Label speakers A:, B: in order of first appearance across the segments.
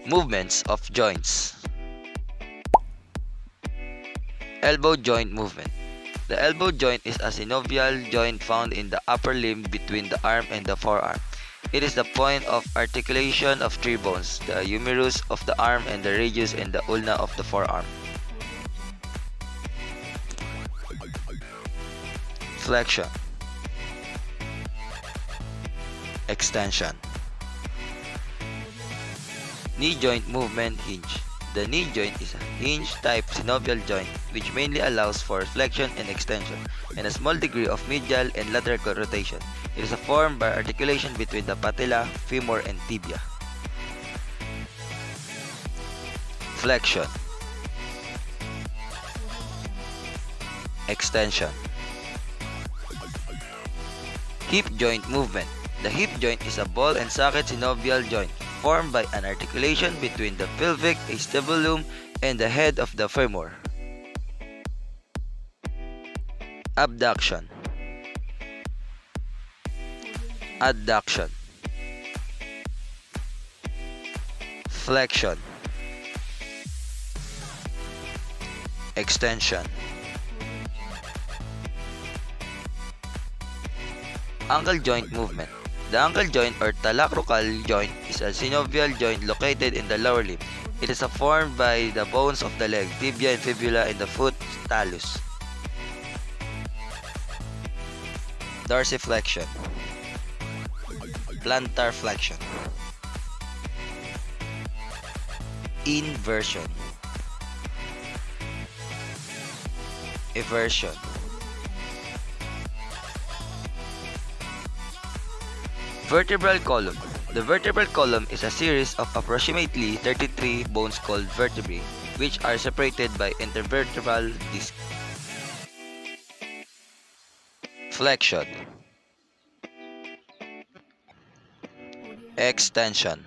A: Movements of joints. Elbow joint movement. The elbow joint is a synovial joint found in the upper limb between the arm and the forearm. It is the point of articulation of three bones, the humerus of the arm and the radius and the ulna of the forearm. Flexion. Extension. Knee joint movement hinge. The knee joint is a hinge-type synovial joint which mainly allows for flexion and extension and a small degree of medial and lateral rotation. It is formed by articulation between the patella, femur, and tibia. Flexion. Extension. Hip joint movement. The hip joint is a ball and socket synovial joint formed by an articulation between the pelvic acetabulum and the head of the femur. Abduction. Adduction. Flexion. Extension. Ankle joint movement. The ankle joint or talacrocal joint is a synovial joint located in the lower limb. It is formed by the bones of the leg, tibia and fibula, and the foot, talus. Dorsiflexion. Plantar flexion. Inversion. Eversion. Vertebral column. The vertebral column is a series of approximately 33 bones called vertebrae, which are separated by intervertebral disc. Flexion. Extension.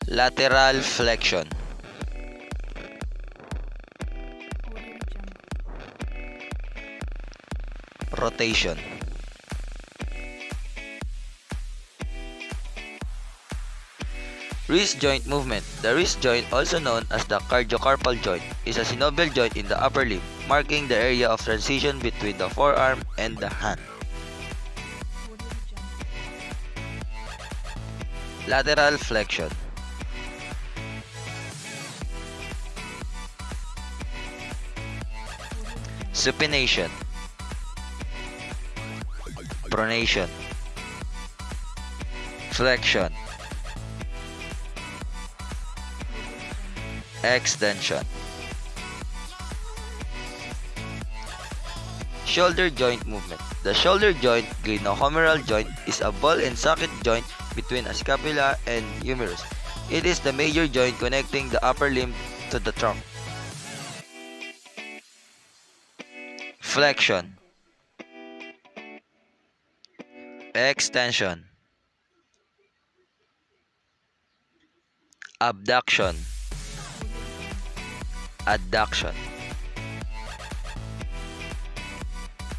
A: Lateral flexion. Rotation. Wrist joint movement. The wrist joint, also known as the cardiocarpal joint, is a synovial joint in the upper limb, marking the area of transition between the forearm and the hand. Lateral flexion. Supination. Pronation. Flexion. Extension. Shoulder joint movement. The shoulder joint, glenohumeral joint, is a ball and socket joint between a scapula and humerus. It is the major joint connecting the upper limb to the trunk. Flexion. Extension. Abduction. Adduction.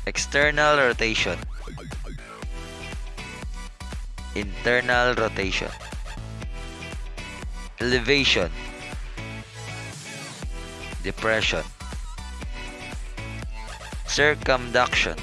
A: External rotation. Internal rotation. Elevation. Depression. Circumduction.